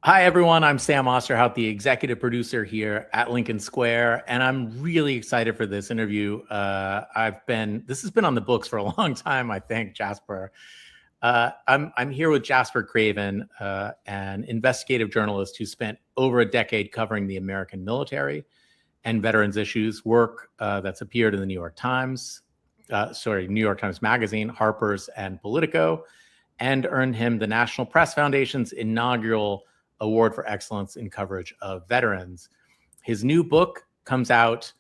Hi, everyone. I'm Sam Osterhout, the executive producer here at Lincoln Square, and I'm really excited for this interview. This has been on the books for a long time, I think, Jasper. I'm here with Jasper Craven, an investigative journalist who spent over a decade covering the American military and veterans issues, work that's appeared in the New York Times, New York Times Magazine, Harper's, and Politico, and earned him the National Press Foundation's inaugural Award for Excellence in Coverage of Veterans. His new book comes out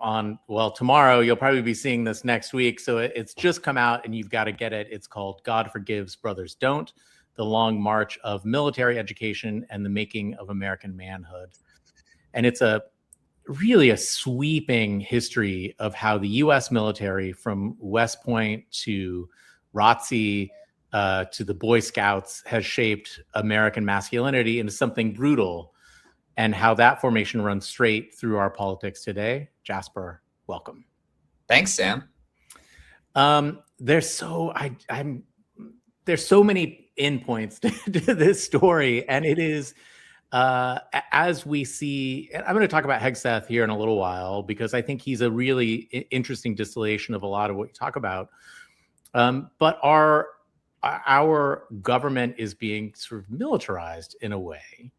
tomorrow. You'll probably be seeing this next week. So it's just come out and you've got to get it. It's called God Forgives, Brothers Don't: The Long March of Military Education and the Making of American Manhood. And it's really a sweeping history of how the U.S. military, from West Point to ROTC, to the Boy Scouts, has shaped American masculinity into something brutal, and how that formation runs straight through our politics today. Jasper, welcome. Thanks, Sam. There's so many endpoints to this story, and it is as we see. And I'm going to talk about Hegseth here in a little while because I think he's a really interesting distillation of a lot of what you talk about. But our government is being sort of militarized in a way.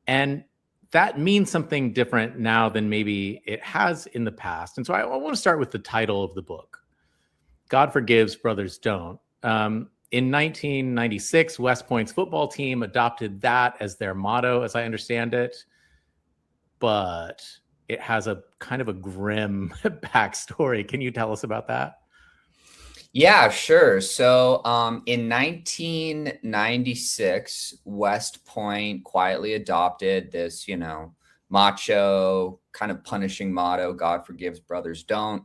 And that means something different now than maybe it has in the past. And so I want to start with the title of the book, God Forgives, Brothers Don't. In 1996, West Point's football team adopted that as their motto, as I understand it. But it has a kind of a grim backstory. Can you tell us about that? Yeah, sure. So in 1996, West Point quietly adopted this, macho kind of punishing motto, God forgives, brothers don't.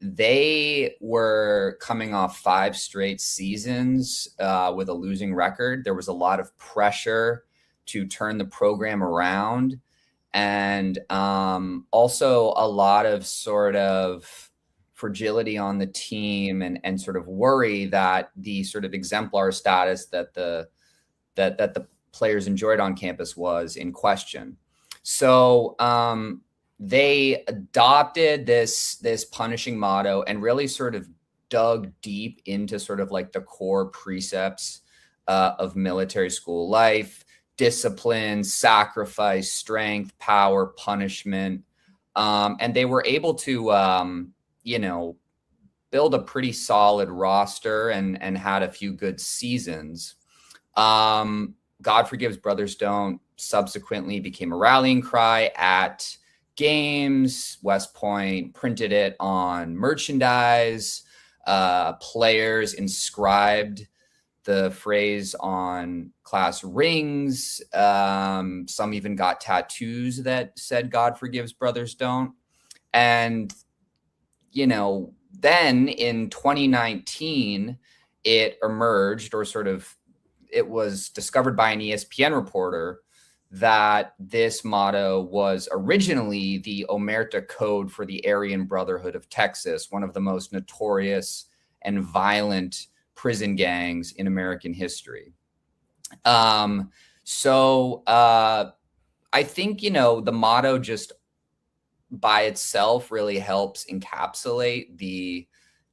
They were coming off 5 straight seasons with a losing record. There was a lot of pressure to turn the program around, and also a lot of sort of fragility on the team, and sort of worry that the sort of exemplar status that the players enjoyed on campus was in question. So they adopted this punishing motto and really sort of dug deep into sort of like the core precepts of military school life: discipline, sacrifice, strength, power, punishment. And they were able to build a pretty solid roster and had a few good seasons. God Forgives, Brothers Don't subsequently became a rallying cry at games. West Point printed it on merchandise. Players inscribed the phrase on class rings. Some even got tattoos that said God Forgives, Brothers Don't. And then in 2019, it emerged, or sort of it was discovered by an ESPN reporter, that this motto was originally the Omerta code for the Aryan Brotherhood of Texas, one of the most notorious and violent prison gangs in American history. So I think, the motto just by itself really helps encapsulate the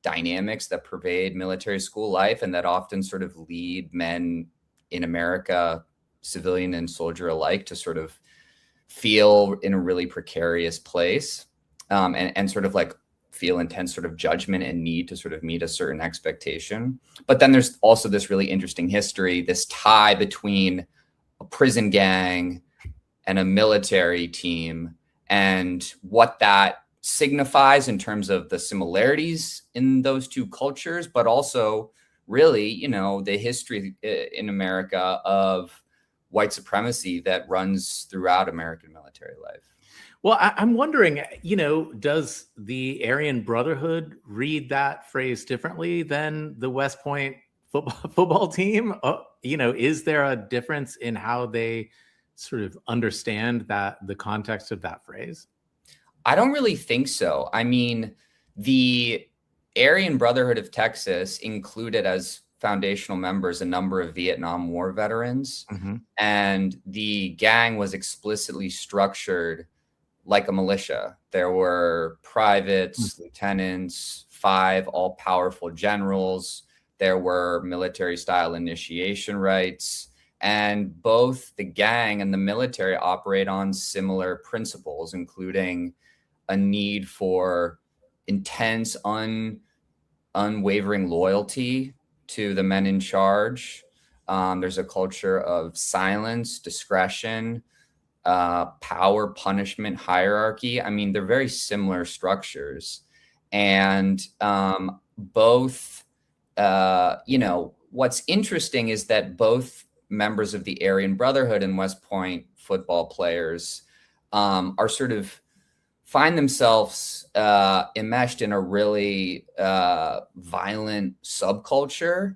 dynamics that pervade military school life and that often sort of lead men in America, civilian and soldier alike, to sort of feel in a really precarious place, and sort of like feel intense sort of judgment and need to sort of meet a certain expectation. But then there's also this really interesting history, this tie between a prison gang and a military team, and what that signifies in terms of the similarities in those two cultures, but also really, the history in America of white supremacy that runs throughout American military life. Well, I'm wondering, does the Aryan Brotherhood read that phrase differently than the West Point football team? Is there a difference in how they sort of understand the context of that phrase? I don't really think so. I mean, the Aryan Brotherhood of Texas included as foundational members a number of Vietnam War veterans, Mm-hmm. and the gang was explicitly structured like a militia. There were privates, lieutenants, 5 all-powerful generals. There were military-style initiation rites, and both the gang and the military operate on similar principles, including a need for intense, unwavering loyalty to the men in charge. There's a culture of silence, discretion, power, punishment, hierarchy. I mean, they're very similar structures. And both, what's interesting is that both members of the Aryan Brotherhood and West Point football players are sort of find themselves enmeshed in a really violent subculture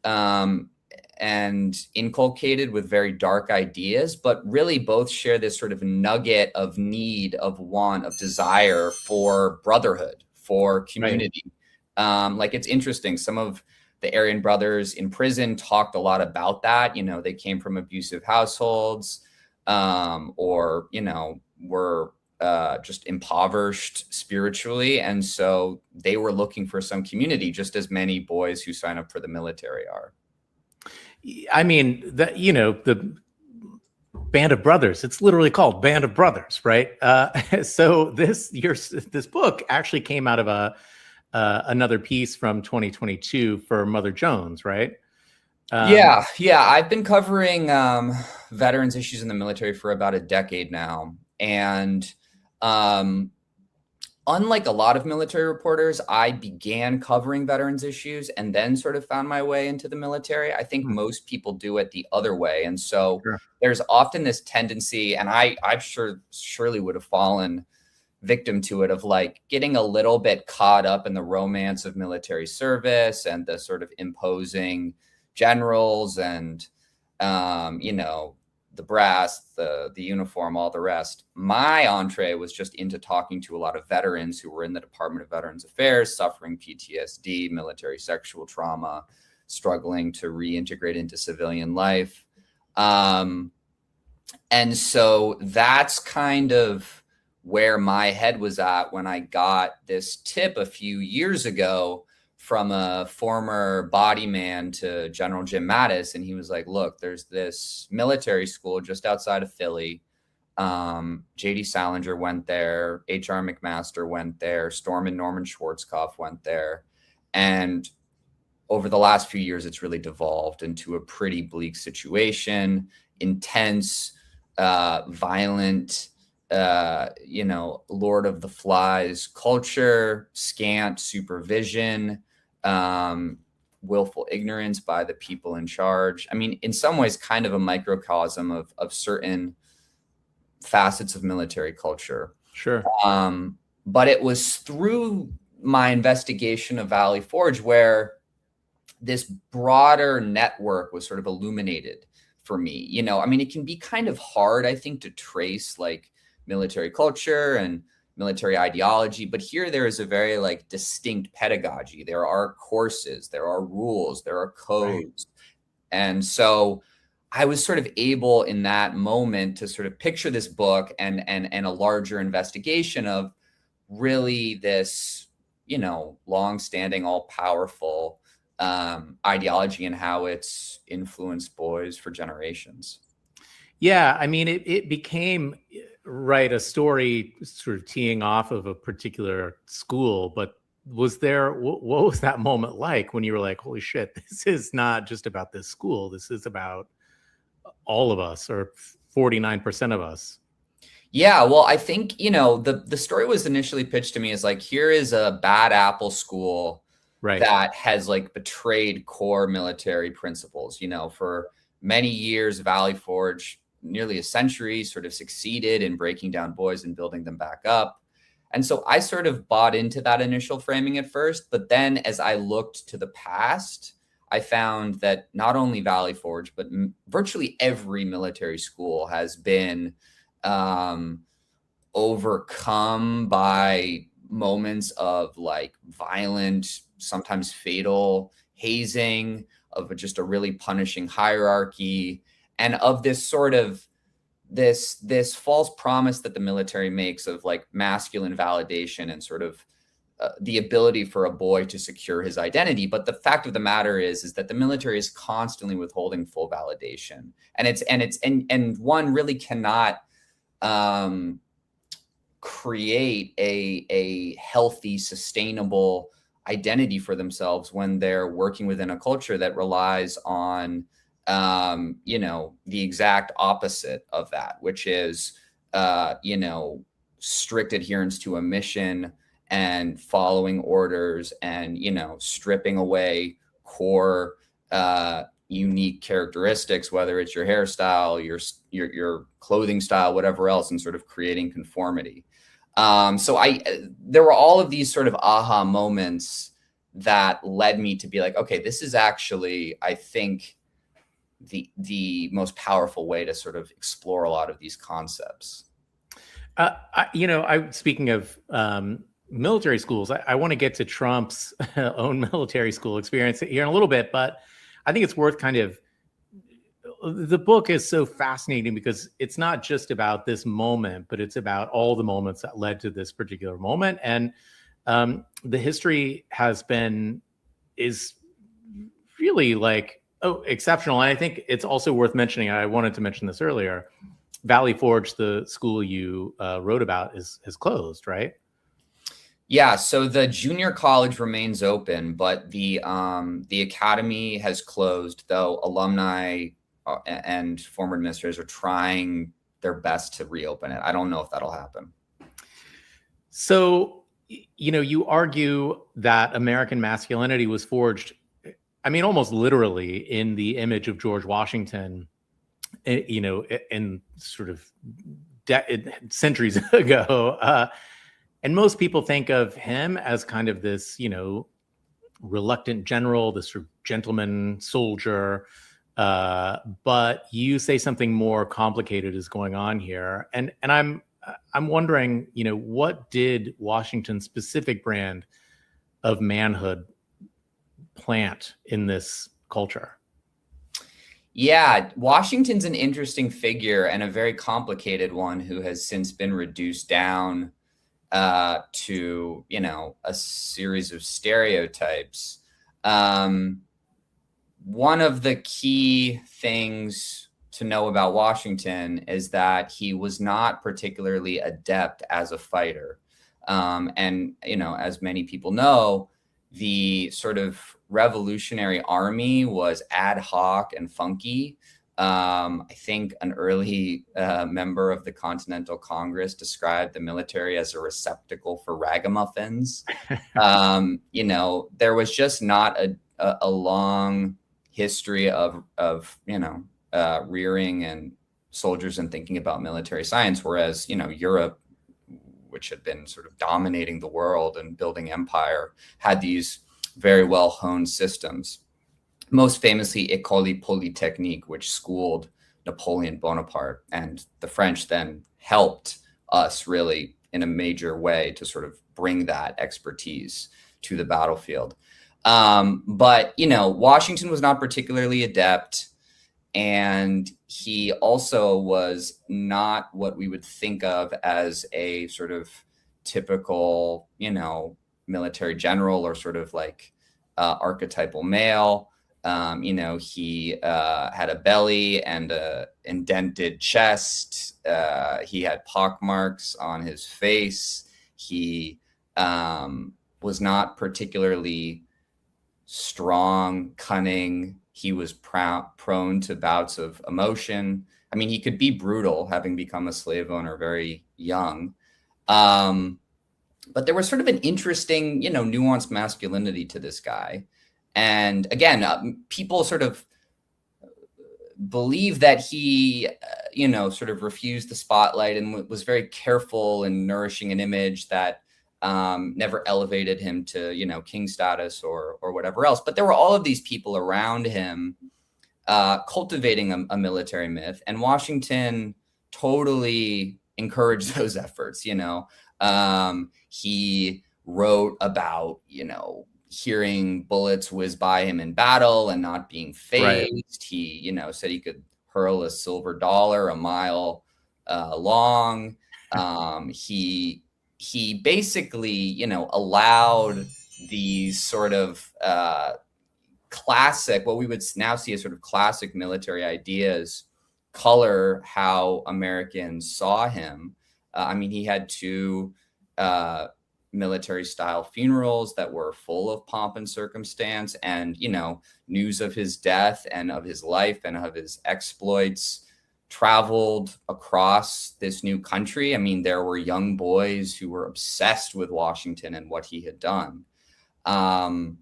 and inculcated with very dark ideas, but really both share this sort of nugget of need, of want, of desire for brotherhood, for community. Like, it's interesting. Some of the Aryan brothers in prison talked a lot about that. They came from abusive households or, were just impoverished spiritually. And so they were looking for some community, just as many boys who sign up for the military are. I mean, the Band of Brothers, it's literally called Band of Brothers, right? So this book actually came out of another piece from 2022 for Mother Jones, right? Yeah. I've been covering veterans issues in the military for about a decade now. And unlike a lot of military reporters, I began covering veterans issues and then sort of found my way into the military. I think most people do it the other way. And so there's often this tendency, and I surely would have fallen victim to it, of like getting a little bit caught up in the romance of military service and the sort of imposing generals and, the brass, the uniform, all the rest. My entree was just into talking to a lot of veterans who were in the Department of Veterans Affairs, suffering PTSD, military sexual trauma, struggling to reintegrate into civilian life. And so that's kind of where my head was at when I got this tip a few years ago from a former body man to General Jim Mattis. And he was like, look, there's this military school just outside of Philly. J.D. Salinger went there. H.R. McMaster went there. Storm and Norman Schwarzkopf went there. And over the last few years, it's really devolved into a pretty bleak situation, intense, violent, Lord of the Flies culture, scant supervision, willful ignorance by the people in charge. I mean, in some ways, kind of a microcosm of certain facets of military culture. Sure. But it was through my investigation of Valley Forge where this broader network was sort of illuminated for me. I mean, it can be kind of hard, I think, to trace like military culture and military ideology, but here there is a very like distinct pedagogy. There are courses, there are rules, there are codes. Right. And so I was sort of able in that moment to sort of picture this book and a larger investigation of really this, long-standing, all-powerful ideology and how it's influenced boys for generations. Yeah, I mean, it became a story sort of teeing off of a particular school, but what was that moment like when you were like, holy shit, this is not just about this school, this is about all of us, or 49% of us? Yeah, well, I think, the story was initially pitched to me as like, here is a bad apple school that has like betrayed core military principles. For many years, Valley Forge, nearly a century, sort of succeeded in breaking down boys and building them back up. And so I sort of bought into that initial framing at first, but then as I looked to the past, I found that not only Valley Forge, but virtually every military school has been overcome by moments of like violent, sometimes fatal hazing, just a really punishing hierarchy, and of this sort of this false promise that the military makes of like masculine validation and sort of the ability for a boy to secure his identity. But the fact of the matter is that the military is constantly withholding full validation, and one really cannot create a healthy, sustainable identity for themselves when they're working within a culture that relies on the exact opposite of that, which is strict adherence to a mission and following orders, and stripping away core unique characteristics, whether it's your hairstyle, your clothing style, whatever else, and sort of creating conformity. There were all of these sort of aha moments that led me to be like, okay, this is actually, I think, the most powerful way to sort of explore a lot of these concepts. Speaking of military schools, I want to get to Trump's own military school experience here in a little bit, but I think it's worth the book is so fascinating because it's not just about this moment, but it's about all the moments that led to this particular moment. And the history is really exceptional. And I think it's also worth mentioning, I wanted to mention this earlier, Valley Forge, the school you wrote about, is closed, right? Yeah, so the junior college remains open, but the academy has closed, though alumni and former administrators are trying their best to reopen it. I don't know if that'll happen. So, you argue that American masculinity was forged, I mean, almost literally in the image of George Washington, in sort of centuries ago. And most people think of him as kind of this, reluctant general, this sort of gentleman soldier. But you say something more complicated is going on here. And I'm wondering, what did Washington's specific brand of manhood plant in this culture? Yeah, Washington's an interesting figure and a very complicated one who has since been reduced down to, a series of stereotypes. One of the key things to know about Washington is that he was not particularly adept as a fighter. And, as many people know, the sort of Revolutionary Army was ad hoc and funky. I think an early member of the Continental Congress described the military as a receptacle for ragamuffins. There was just not a long history of rearing and soldiers and thinking about military science, whereas Europe, which had been sort of dominating the world and building empire, had these very well honed systems. Most famously, École Polytechnique, which schooled Napoleon Bonaparte, and the French then helped us really in a major way to sort of bring that expertise to the battlefield. But Washington was not particularly adept, and he also was not what we would think of as a sort of typical, military general or sort of like archetypal male. He had a belly and a indented chest. He had pockmarks on his face. He was not particularly strong, cunning. He was prone to bouts of emotion. I mean, he could be brutal, having become a slave owner very young. But there was sort of an interesting, nuanced masculinity to this guy. And again, people sort of believe that he, sort of refused the spotlight and was very careful in nourishing an image that never elevated him to, king status or whatever else. But there were all of these people around him cultivating a military myth, and Washington totally encouraged those efforts. He wrote about, hearing bullets whiz by him in battle and not being Right. phased. He, said he could hurl a silver dollar a mile long. He basically, allowed these sort of classic, what we would now see as sort of classic military ideas, color how Americans saw him. He had two military style funerals that were full of pomp and circumstance, and news of his death and of his life and of his exploits traveled across this new country. There were young boys who were obsessed with Washington and what he had done. And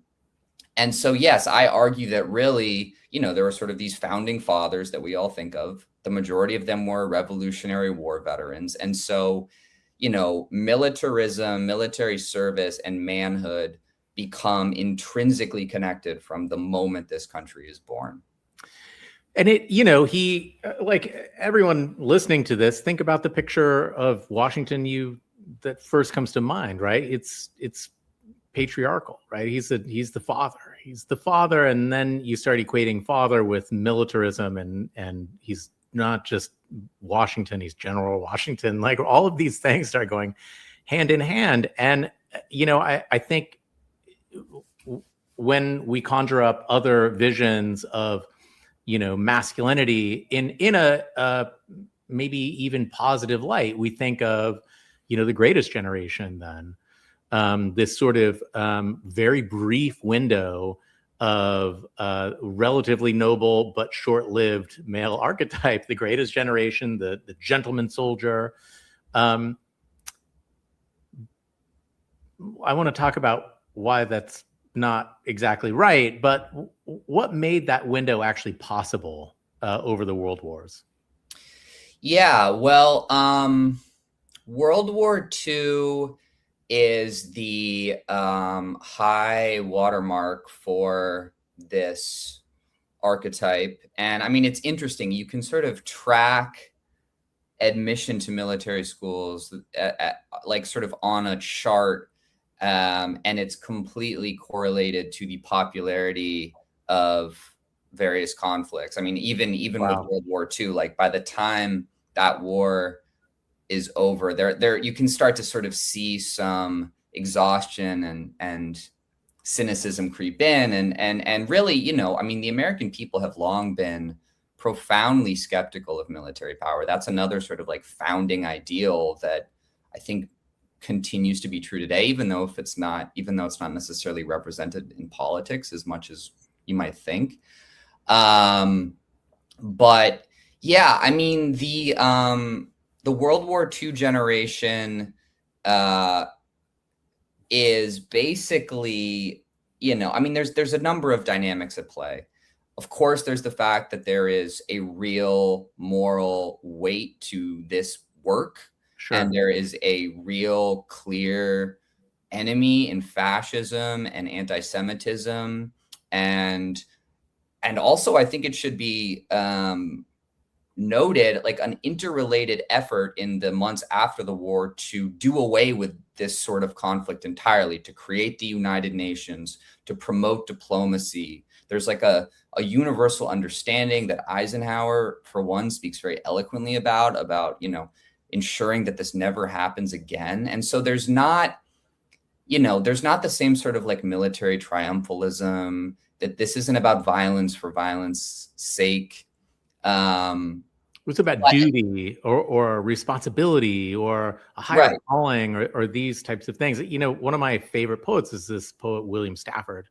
so, yes, I argue that really, there were sort of these founding fathers that we all think of. The majority of them were Revolutionary War veterans. And so, militarism, military service, and manhood become intrinsically connected from the moment this country is born. And he, like everyone listening to this, think about the picture of Washington that first comes to mind, right? It's patriarchal, right? He's the father, and then you start equating father with militarism, and he's not just Washington, he's General Washington. Like all of these things start going hand in hand. And I think when we conjure up other visions of masculinity in a maybe even positive light, we think of the Greatest Generation then. This sort of very brief window of relatively noble but short-lived male archetype, the Greatest Generation, the gentleman soldier. I want to talk about why that's not exactly right, but what made that window actually possible over the World Wars? Yeah, well, World War II is the high watermark for this archetype. And it's interesting. You can sort of track admission to military schools like sort of on a chart, and it's completely correlated to the popularity of various conflicts. Even Wow. with World War II, like by the time that war is over, there you can start to sort of see some exhaustion and cynicism creep in, and really, the American people have long been profoundly skeptical of military power. That's another sort of like founding ideal that I think continues to be true today, even though it's not necessarily represented in politics as much as you might think. But yeah, the World War II generation is basically, there's a number of dynamics at play. Of course, there's the fact that there is a real moral weight to this work. Sure. And there is a real clear enemy in fascism and anti-Semitism. And also, I think it should be noted, like an interrelated effort in the months after the war to do away with this sort of conflict entirely, to create the United Nations, to promote diplomacy. There's like a universal understanding that Eisenhower, for one, speaks very eloquently about, ensuring that this never happens again. And so there's not the same sort of like military triumphalism, that this isn't about violence for violence sake. It's about duty or responsibility or a higher calling or these types of things. One of my favorite poets is this poet, William Stafford.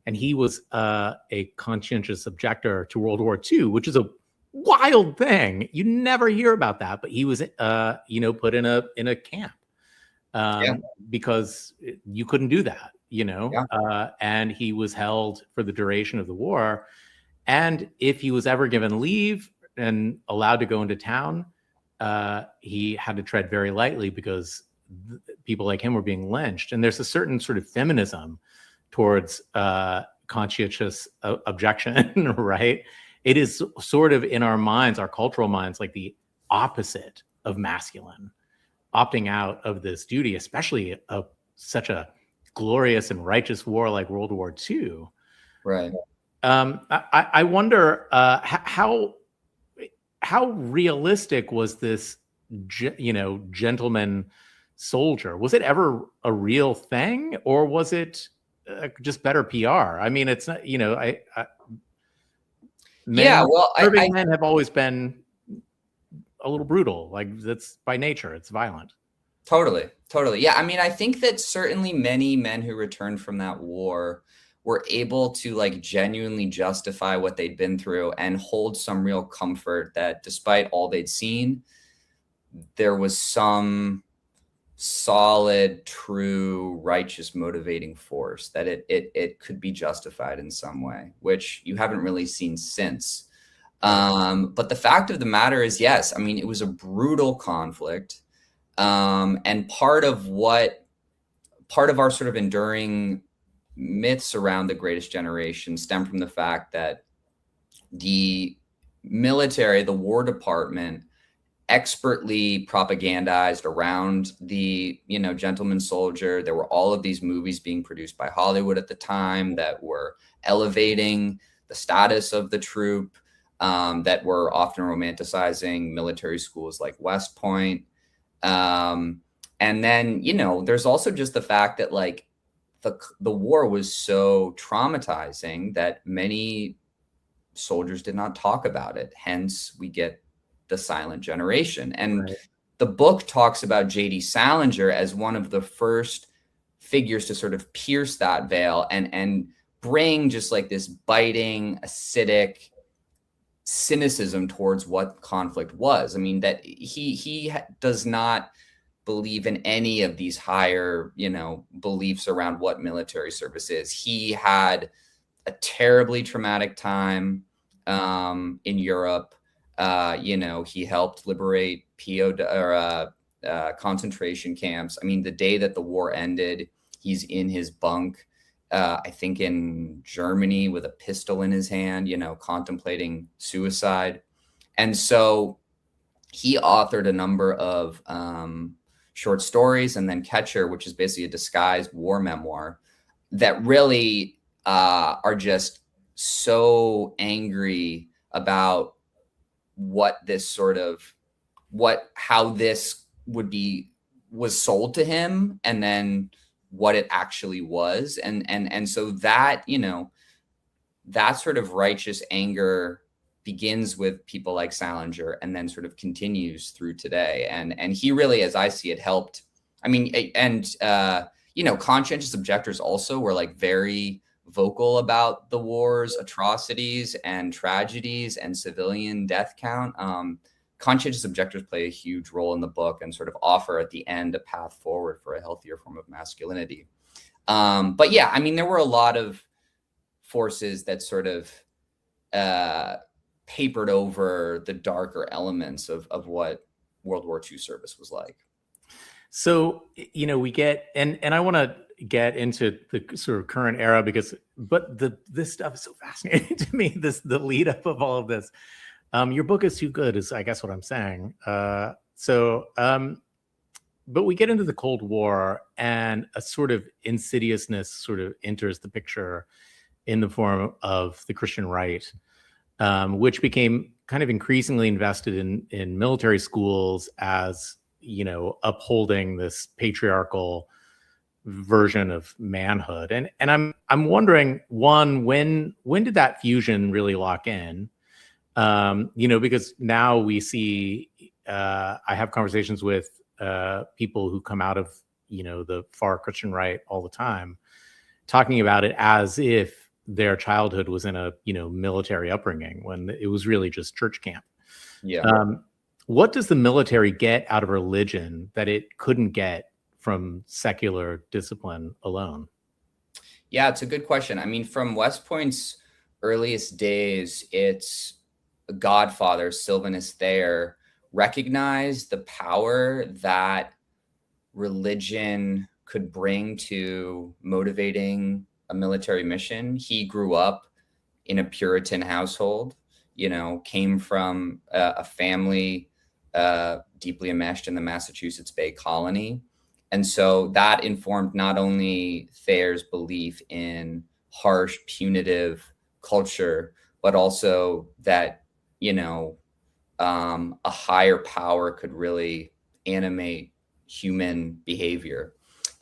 And he was a conscientious objector to World War II, which is a wild thing. You never hear about that, but he was, put in a camp because you couldn't do that, and he was held for the duration of the war. And if he was ever given leave and allowed to go into town, he had to tread very lightly because people like him were being lynched. And there's a certain sort of feminism towards conscientious objection, right? It is sort of in our minds, our cultural minds, like the opposite of masculine, opting out of this duty, especially of such a glorious and righteous war like World War II. Right. I wonder how realistic was this, gentleman soldier? Was it ever a real thing, or was it just better PR? I mean, it's not, serving men have always been a little brutal. Like, that's by nature, it's violent. Totally. Yeah. I mean, I think that certainly many men who returned from that war were able to like genuinely justify what they'd been through and hold some real comfort that despite all they'd seen, there was some solid, true, righteous motivating force, that it could be justified in some way, which you haven't really seen since. But the fact of the matter is, yes, I mean, it was a brutal conflict. And part of our sort of enduring myths around the Greatest Generation stem from the fact that the military, the War Department, expertly propagandized around the, gentleman soldier. There were all of these movies being produced by Hollywood at the time that were elevating the status of the troop, that were often romanticizing military schools like West Point. And then, there's also just the fact that like the war was so traumatizing that many soldiers did not talk about it. Hence, we get the silent generation. And right. The book talks about J.D. Salinger as one of the first figures to sort of pierce that veil and bring just like this biting, acidic cynicism towards what conflict was. I mean, that he does not believe in any of these higher, beliefs around what military service is. He had a terribly traumatic time in Europe. He helped liberate concentration camps. I mean, the day that the war ended, he's in his bunk, I think in Germany, with a pistol in his hand, contemplating suicide. And so he authored a number of short stories, and then Catcher, which is basically a disguised war memoir, that really are just so angry about how this was sold to him, and then what it actually was. And so that, that sort of righteous anger begins with people like Salinger and then sort of continues through today. And he really, as I see it, helped. I mean, and conscientious objectors also were like very vocal about the war's atrocities and tragedies and civilian death count. Conscientious objectors play a huge role in the book and sort of offer at the end a path forward for a healthier form of masculinity. But yeah, I mean, there were a lot of forces that sort of papered over the darker elements of what World War II service was like. So, we get, and I want to get into the sort of current era but this stuff is so fascinating to me, the lead up of all of this. Your book is too good, is I guess what I'm saying. But we get into the Cold War, and a sort of insidiousness sort of enters the picture in the form of the Christian right, which became kind of increasingly invested in military schools as, upholding this patriarchal version of manhood. And I'm wondering, one, when did that fusion really lock in? Because now we see, I have conversations with people who come out of, the far Christian right all the time, talking about it as if their childhood was in a, military upbringing, when it was really just church camp. Yeah. What does the military get out of religion that it couldn't get from secular discipline alone? Yeah, it's a good question. I mean, from West Point's earliest days, its godfather, Sylvanus Thayer, recognized the power that religion could bring to motivating a military mission. He grew up in a Puritan household, came from a family deeply enmeshed in the Massachusetts Bay Colony. And so that informed not only Thayer's belief in harsh, punitive culture, but also that, a higher power could really animate human behavior.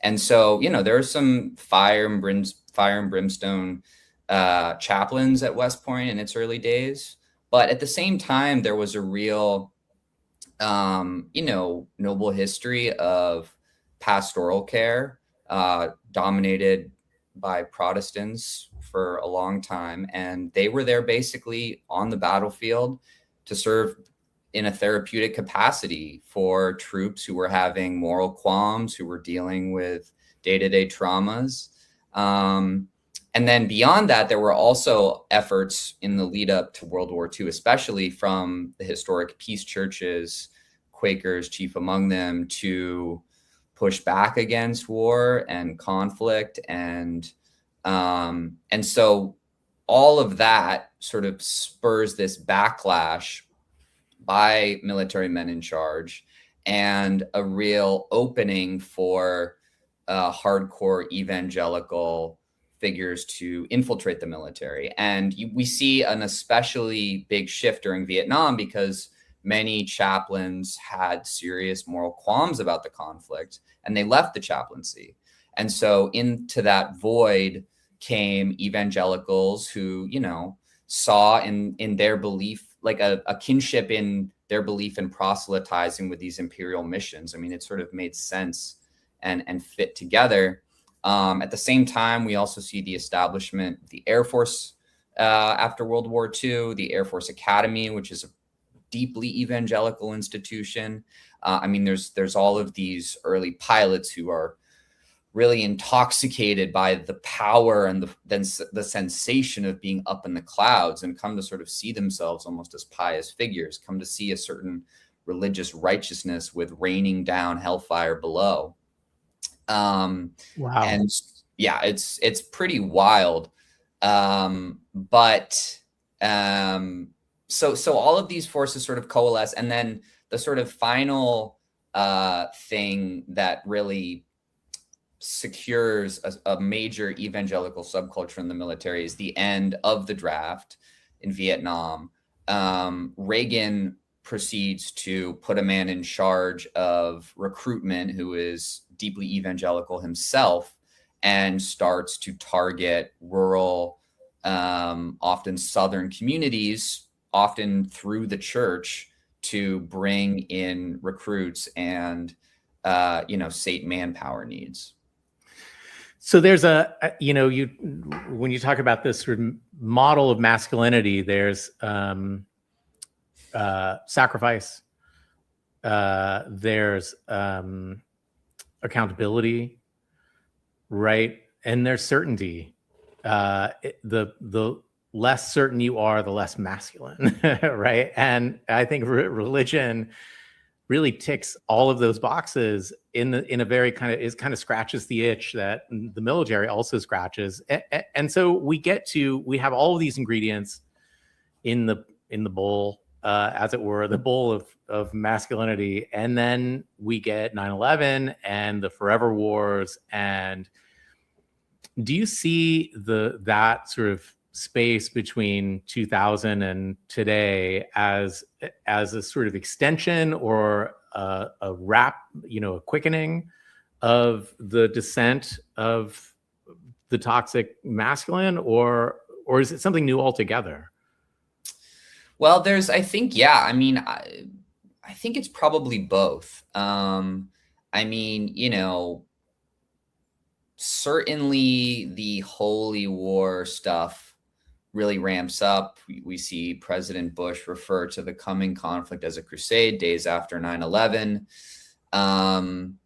And so, there are some fire and brimstone chaplains at West Point in its early days. But at the same time, there was a real, noble history of pastoral care, dominated by Protestants for a long time. And they were there basically on the battlefield to serve in a therapeutic capacity for troops who were having moral qualms, who were dealing with day-to-day traumas. And then beyond that, there were also efforts in the lead up to World War II, especially from the historic peace churches, Quakers chief among them, to push back against war and conflict. And so all of that sort of spurs this backlash by military men in charge and a real opening for hardcore evangelical figures to infiltrate the military. And we see an especially big shift during Vietnam because many chaplains had serious moral qualms about the conflict and they left the chaplaincy. And so into that void came evangelicals who, saw in their belief, like a kinship in their belief in proselytizing with these imperial missions. I mean, it sort of made sense and fit together. At the same time, we also see the establishment of the Air Force after World War II, the Air Force Academy, which is a deeply evangelical institution. There's all of these early pilots who are really intoxicated by the power and the sensation of being up in the clouds and come to sort of see themselves almost as pious figures, come to see a certain religious righteousness with raining down hellfire below. Wow. And yeah, it's pretty wild. So all of these forces sort of coalesce. And then the sort of final thing that really secures a major evangelical subculture in the military is the end of the draft in Vietnam. Reagan proceeds to put a man in charge of recruitment who is deeply evangelical himself and starts to target rural, often Southern communities, often through the church, to bring in recruits and, state manpower needs. So there's when you talk about this sort of model of masculinity, there's sacrifice, there's accountability, right? And there's certainty. The less certain you are, the less masculine, right? And I think religion really ticks all of those boxes in a very kind of scratches the itch that the military also scratches. And so we have all of these ingredients in the bowl, as it were, the bowl of masculinity. And then we get 9/11 and the forever wars. And do you see that sort of space between 2000 and today as a sort of extension or a quickening of the descent of the toxic masculine, or is it something new altogether? Well, I think it's probably both. Certainly the Holy War stuff really ramps up. We see President Bush refer to the coming conflict as a crusade days after 9/11. And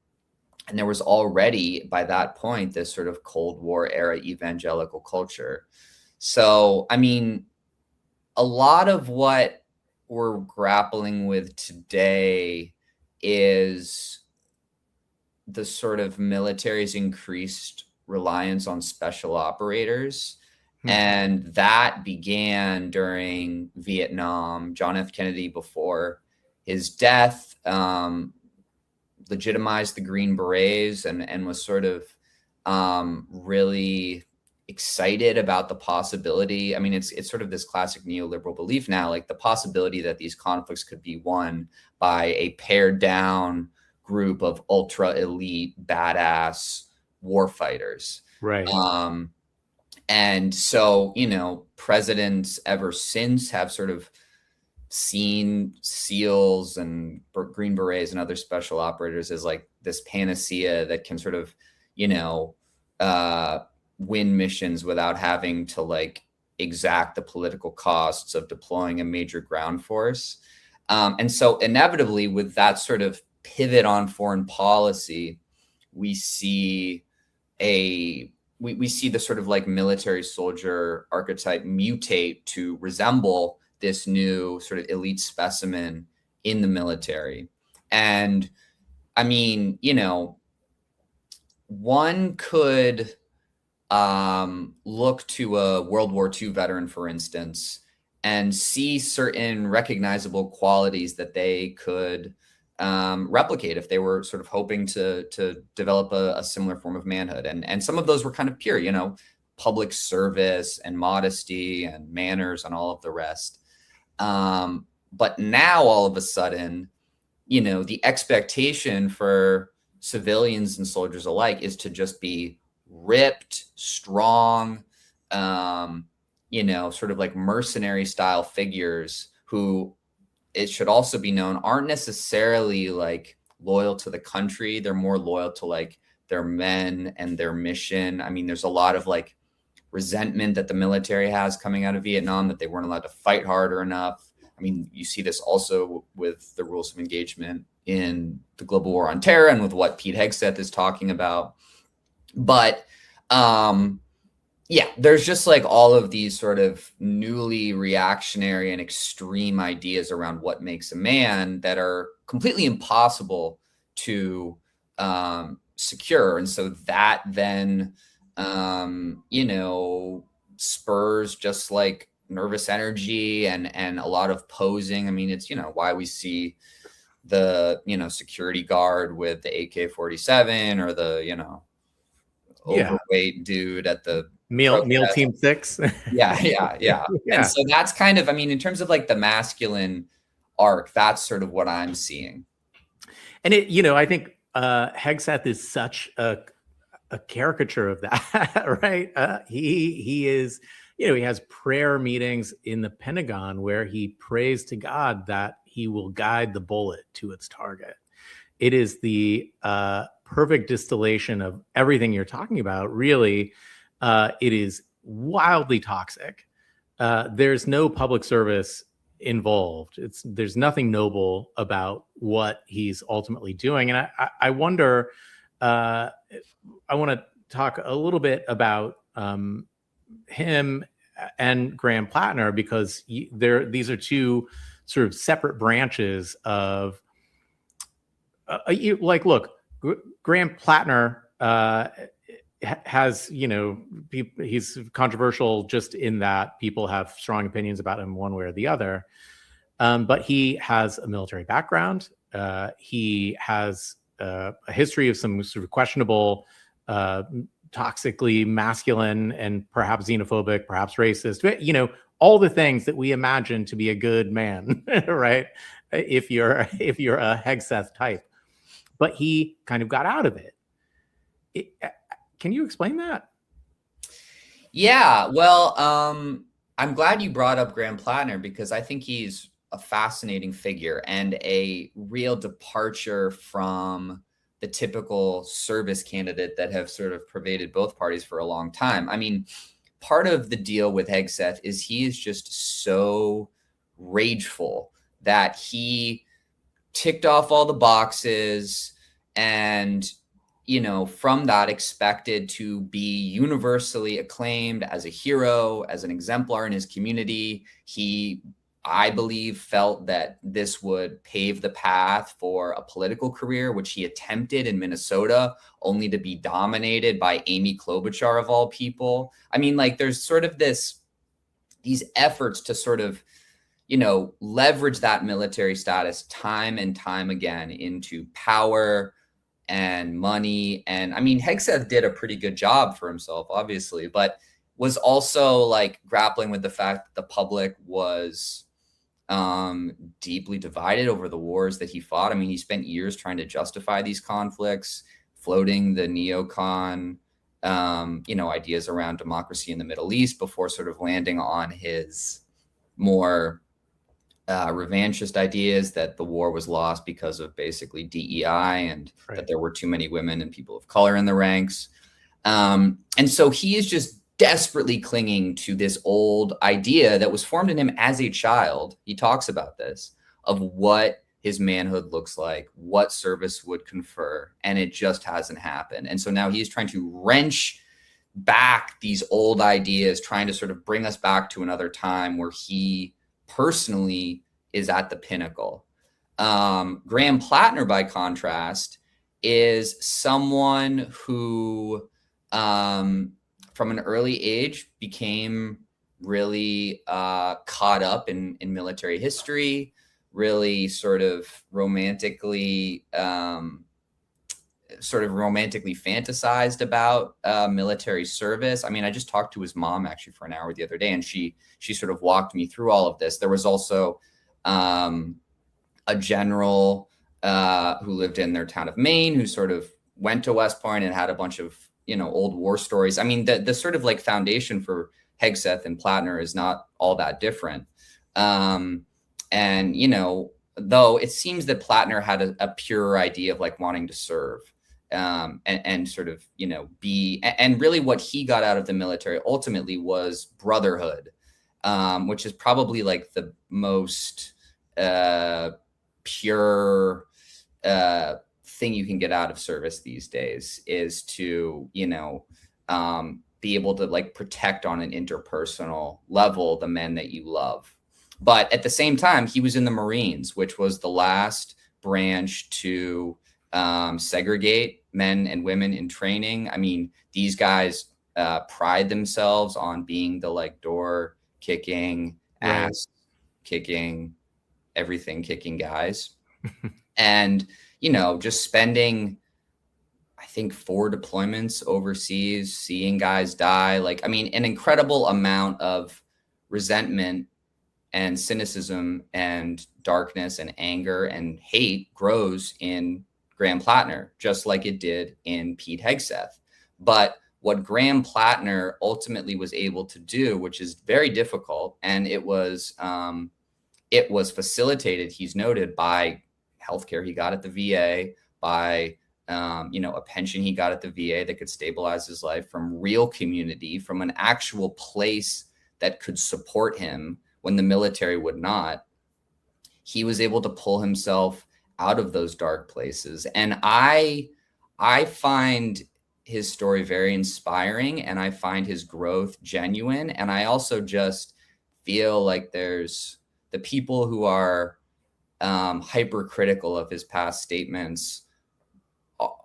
there was already, by that point, this sort of Cold War era evangelical culture. So, a lot of what we're grappling with today is the sort of military's increased reliance on special operators. And that began during Vietnam. John F. Kennedy, before his death, legitimized the Green Berets and was sort of really excited about the possibility. I mean, it's sort of this classic neoliberal belief now, like the possibility that these conflicts could be won by a pared down group of ultra elite, badass war fighters. Right. And so, presidents ever since have sort of seen SEALs and Green Berets and other special operators as like this panacea that can sort of, win missions without having to like exact the political costs of deploying a major ground force. And so inevitably with that sort of pivot on foreign policy, we see we see the sort of like military soldier archetype mutate to resemble this new sort of elite specimen in the military. And I mean, one could look to a World War II veteran, for instance, and see certain recognizable qualities that they could replicate if they were sort of hoping to develop a similar form of manhood. And some of those were kind of pure, public service and modesty and manners and all of the rest. But now all of a sudden, the expectation for civilians and soldiers alike is to just be ripped, strong, sort of like mercenary style figures who, it should also be known, aren't necessarily like loyal to the country. They're more loyal to like their men and their mission. I mean, there's a lot of like resentment that the military has coming out of Vietnam, that they weren't allowed to fight harder enough. I mean, you see this also with the rules of engagement in the global war on terror and with what Pete Hegseth is talking about. But there's just like all of these sort of newly reactionary and extreme ideas around what makes a man that are completely impossible to secure. And so that then, spurs just like nervous energy and a lot of posing. I mean, it's, why we see the, security guard with the AK-47 or the, overweight dude at the Meal Team 6. Yeah. And so that's kind of, I mean, in terms of like the masculine arc, that's sort of what I'm seeing. And I think Hegseth is such a caricature of that, right? He is, he has prayer meetings in the Pentagon where he prays to God that he will guide the bullet to its target. It is the perfect distillation of everything you're talking about. Really, it is wildly toxic. There's no public service involved. There's nothing noble about what he's ultimately doing. And I wonder, I want to talk a little bit about him and Graham Plattner, because these are two sort of separate branches of look, Graham Plattner has, he's controversial just in that people have strong opinions about him one way or the other. But he has a military background. He has a history of some sort of questionable, toxically masculine and perhaps xenophobic, perhaps racist, all the things that we imagine to be a good man, right? If you're a Hegseth type. But he kind of got out of it. Can you explain that? Yeah, well, I'm glad you brought up Graham Plattner, because I think he's a fascinating figure and a real departure from the typical service candidate that have sort of pervaded both parties for a long time. I mean, part of the deal with Hegseth is he is just so rageful that he ticked off all the boxes and, from that expected to be universally acclaimed as a hero, as an exemplar in his community. He, I believe, felt that this would pave the path for a political career, which he attempted in Minnesota, only to be dominated by Amy Klobuchar of all people. I mean, like, there's sort of these efforts to sort of, leverage that military status time and time again into power, and money. And I mean, Hegseth did a pretty good job for himself, obviously, but was also like grappling with the fact that the public was deeply divided over the wars that he fought. I mean, he spent years trying to justify these conflicts, floating the neocon, ideas around democracy in the Middle East before sort of landing on his more revanchist ideas that the war was lost because of basically DEI and that there were too many women and people of color in the ranks. And so he is just desperately clinging to this old idea that was formed in him as a child. He talks about this, of what his manhood looks like, what service would confer, and it just hasn't happened. And so now he's trying to wrench back these old ideas, trying to sort of bring us back to another time where he personally is at the pinnacle. Graham Plattner, by contrast, is someone who from an early age became really caught up in military history, really sort of romantically fantasized about military service. I mean, I just talked to his mom actually for an hour the other day, and she sort of walked me through all of this. There was also a general who lived in their town of Maine who sort of went to West Point and had a bunch of, old war stories. I mean, the sort of like foundation for Hegseth and Plattner is not all that different. And, though it seems that Plattner had a pure idea of like wanting to serve and sort of, be, and really what he got out of the military ultimately was brotherhood, which is probably like the most pure thing you can get out of service these days, is to, be able to like protect on an interpersonal level the men that you love. But at the same time, he was in the Marines, which was the last branch to segregate men and women in training. I mean, these guys pride themselves on being the like door kicking, ass kicking, everything kicking guys. And, just spending, I think, 4 deployments overseas, seeing guys die, like, I mean, an incredible amount of resentment and cynicism and darkness and anger and hate grows in Graham Plattner, just like it did in Pete Hegseth. But what Graham Plattner ultimately was able to do, which is very difficult, and it was facilitated, he's noted, by healthcare he got at the VA, by a pension he got at the VA that could stabilize his life, from real community, from an actual place that could support him when the military would not. He was able to pull himself out of those dark places. And I find his story very inspiring, and I find his growth genuine. And I also just feel like there's the people who are hypercritical of his past statements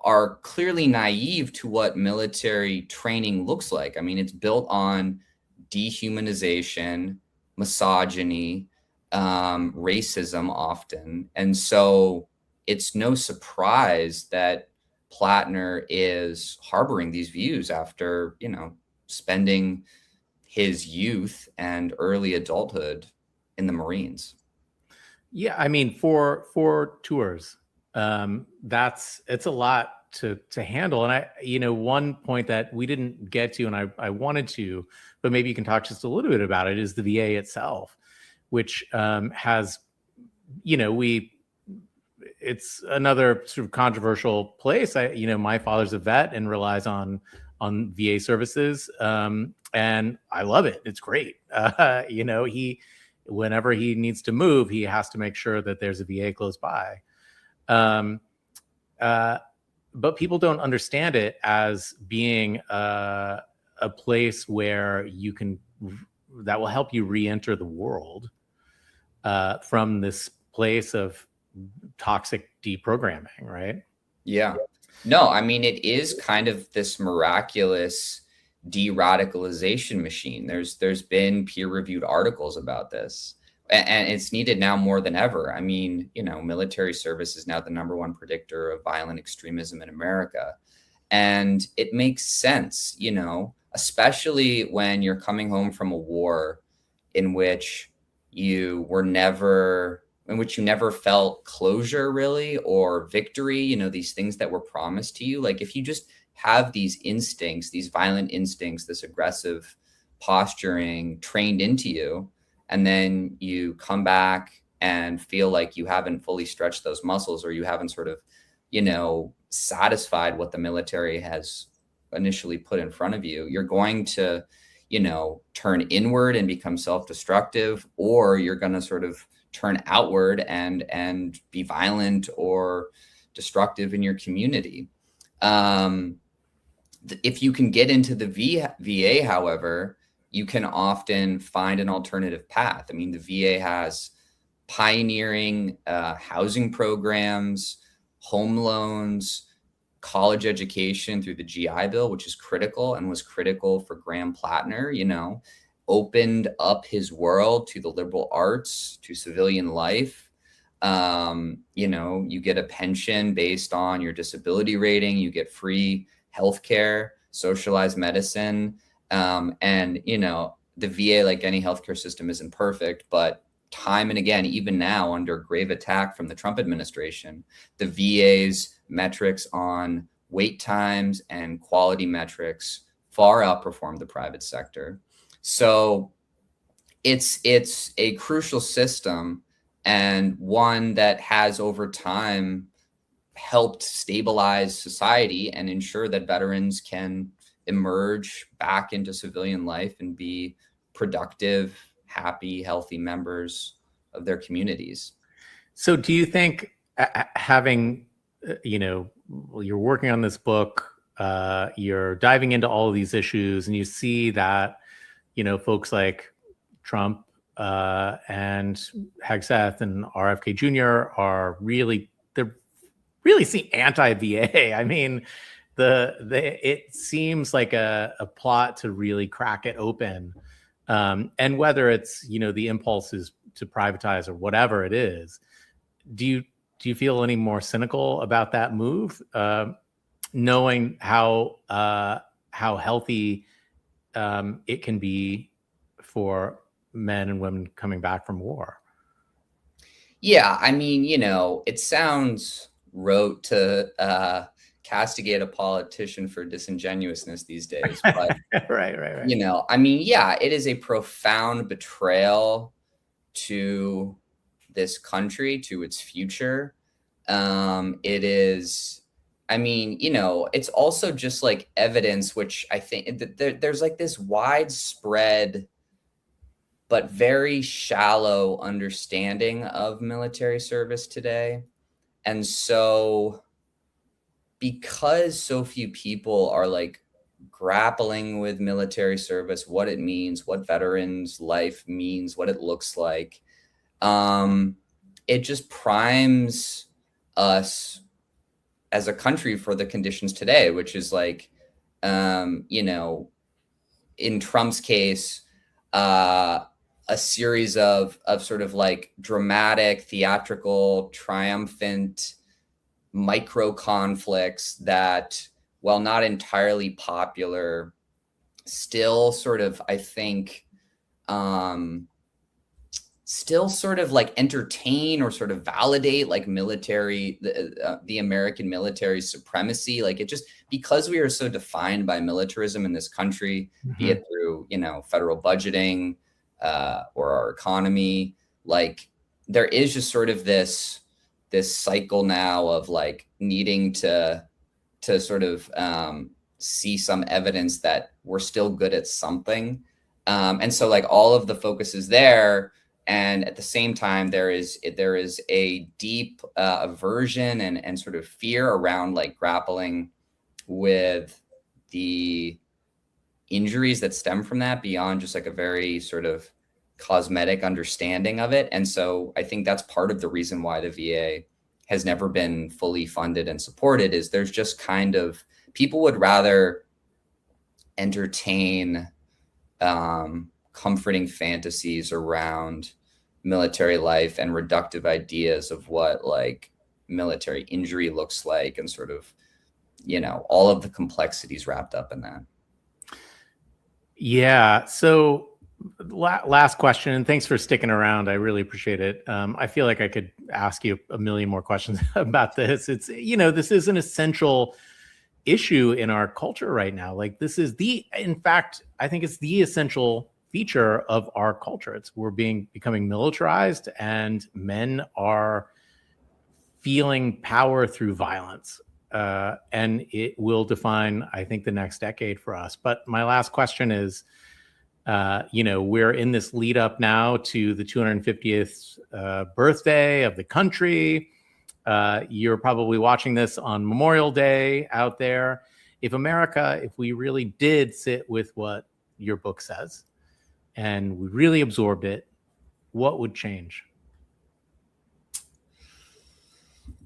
are clearly naive to what military training looks like. I mean, it's built on dehumanization, misogyny, racism often. And so it's no surprise that Plattner is harboring these views after, spending his youth and early adulthood in the Marines. Yeah, I mean, for tours, it's a lot to handle. And one point that we didn't get to, and I wanted to, but maybe you can talk just a little bit about it, is the VA itself, which has, it's another sort of controversial place. My father's a vet and relies on VA services, and I love it. It's great. Whenever he needs to move, he has to make sure that there's a VA close by. But people don't understand it as being a place where that will help you re-enter the world from this place of toxic deprogramming, right? Yeah. No, I mean, it is kind of this miraculous de-radicalization machine. There's been peer-reviewed articles about this. and it's needed now more than ever. I mean, military service is now the #1 predictor of violent extremism in America. And it makes sense, especially when you're coming home from a war in which you never felt closure really, or victory, these things that were promised to you. Like if you just have these instincts, these violent instincts, this aggressive posturing trained into you, and then you come back and feel like you haven't fully stretched those muscles, or you haven't sort of, satisfied what the military has initially put in front of you, you're going to, turn inward and become self-destructive, or you're going to sort of turn outward and be violent or destructive in your community. If you can get into the VA, however, you can often find an alternative path. I mean, the VA has pioneering housing programs, home loans, college education through the GI Bill, which is critical and was critical for Graham Plattner, opened up his world to the liberal arts, to civilian life. You get a pension based on your disability rating, you get free healthcare, socialized medicine. And, the VA, like any healthcare system, isn't perfect, but time and again, even now under grave attack from the Trump administration, the VA's metrics on wait times and quality metrics far outperform the private sector. So it's a crucial system, and one that has over time helped stabilize society and ensure that veterans can emerge back into civilian life and be productive, happy, healthy members of their communities. So do you think having, you're working on this book, you're diving into all of these issues, and you see that, folks like Trump and Hegseth and RFK Jr. they're really seem anti-VA. I mean, it seems like a plot to really crack it open. And whether it's, the impulse is to privatize or whatever it is, do you feel any more cynical about that move, knowing how healthy it can be for men and women coming back from war? Yeah, I mean, it sounds rote to castigate a politician for disingenuousness these days, but right. I mean, yeah, it is a profound betrayal to this country, to its future. It is, I mean, it's also just like evidence, which I think there's like this widespread but very shallow understanding of military service today. And so because so few people are like grappling with military service, what it means, what veterans life means, what it looks like, it just primes us as a country for the conditions today, which is like, in Trump's case, a series of sort of like dramatic, theatrical, triumphant micro conflicts that, while not entirely popular, still sort of, I think, still sort of like entertain or sort of validate like the American military supremacy. Like it just, because we are so defined by militarism in this country, be it through, federal budgeting or our economy, like there is just sort of this cycle now of like needing to sort of see some evidence that we're still good at something. And so like all of the focus is there. And at the same time, there is a deep aversion and sort of fear around like grappling with the injuries that stem from that beyond just like a very sort of cosmetic understanding of it. And so I think that's part of the reason why the VA has never been fully funded and supported, is there's just kind of, people would rather entertain comforting fantasies around military life and reductive ideas of what like military injury looks like, and sort of, you know, all of the complexities wrapped up in that. Yeah. So last question, and thanks for sticking around. I really appreciate it. I feel like I could ask you a million more questions about this. It's, you know, this is an essential issue in our culture right now. Like this is in fact, I think it's the essential feature of our culture. We're becoming militarized, and men are feeling power through violence. And it will define, I think, the next decade for us. But my last question is, you know, we're in this lead up now to the 250th birthday of the country. You're probably watching this on Memorial Day out there. If we really did sit with what your book says and we really absorbed it, what would change?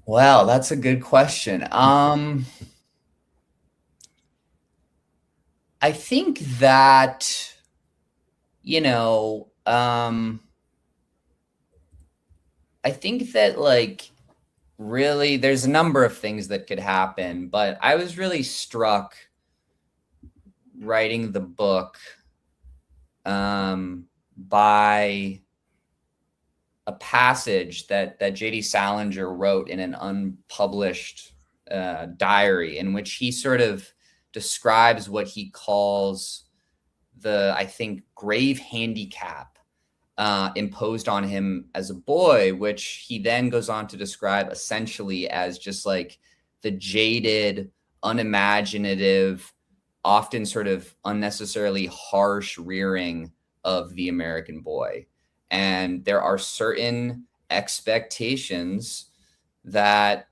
Well, that's a good question. I think that, you know, I think that like really there's a number of things that could happen, but I was really struck writing the book by a passage that J.D. Salinger wrote in an unpublished diary, in which he sort of describes what he calls the, I think, grave handicap imposed on him as a boy, which he then goes on to describe essentially as just like the jaded, unimaginative, often sort of unnecessarily harsh rearing of the American boy. And there are certain expectations that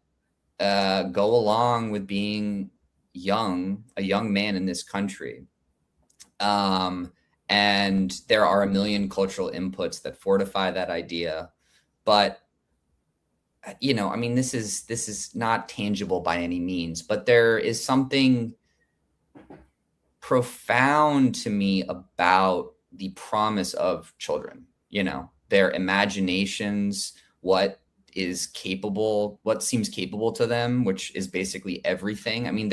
go along with being a young man in this country. And there are a million cultural inputs that fortify that idea. But, you know, I mean, this is not tangible by any means, but there is something profound to me about the promise of children, you know, their imaginations, what seems capable to them, which is basically everything. I mean,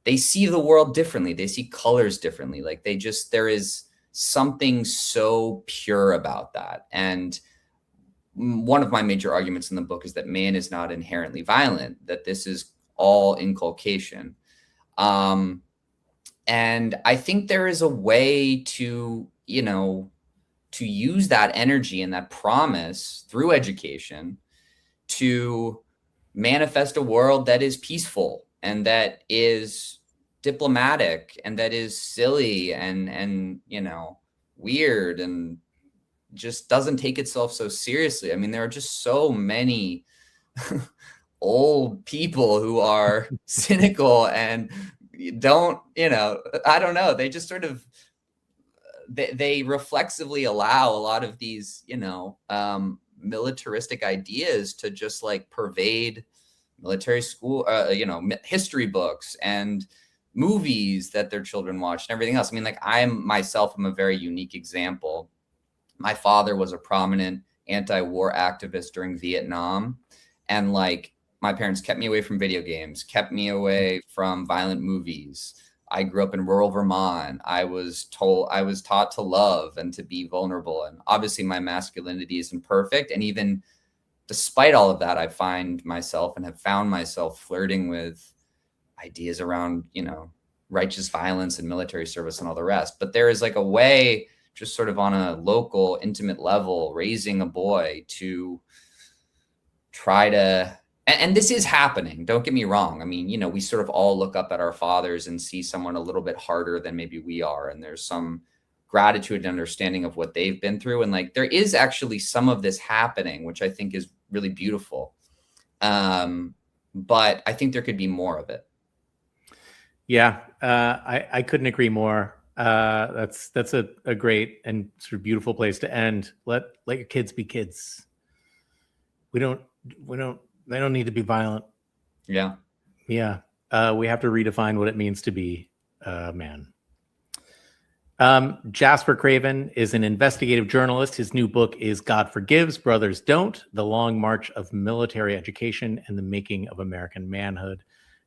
they see the world differently. They see colors differently. Like there is something so pure about that. And one of my major arguments in the book is that man is not inherently violent, that this is all inculcation. And I think there is a way to, you know, to use that energy and that promise through education to manifest a world that is peaceful and that is diplomatic and that is silly and you know, weird and just doesn't take itself so seriously. I mean, there are just so many old people who are cynical and don't, you know, I don't know, they just sort of they reflexively allow a lot of these, you know, militaristic ideas to just like pervade military school, you know, history books and movies that their children watch and everything else. I mean, like I myself am a very unique example. My father was a prominent anti-war activist during Vietnam, and like my parents kept me away from video games, kept me away from violent movies. I grew up in rural Vermont. I was taught to love and to be vulnerable. And obviously my masculinity isn't perfect. And even despite all of that, I find myself and have found myself flirting with ideas around, you know, righteous violence and military service and all the rest. But there is like a way, just sort of on a local, intimate level, raising a boy to try to, and this is happening, don't get me wrong. I mean, you know, we sort of all look up at our fathers and see someone a little bit harder than maybe we are. And there's some gratitude and understanding of what they've been through. And like, there is actually some of this happening, which I think is really beautiful. But I think there could be more of it. Yeah, I couldn't agree more. That's a great and sort of beautiful place to end. Let your kids be kids. They don't need to be violent. Yeah. Yeah. We have to redefine what it means to be a man. Jasper Craven is an investigative journalist. His new book is God Forgives, Brothers Don't: The Long March of Military Education and the Making of American Manhood.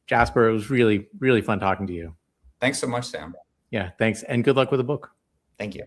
Jasper, it was really, really fun talking to you. Thanks so much, Sam. Yeah, thanks. And good luck with the book. Thank you.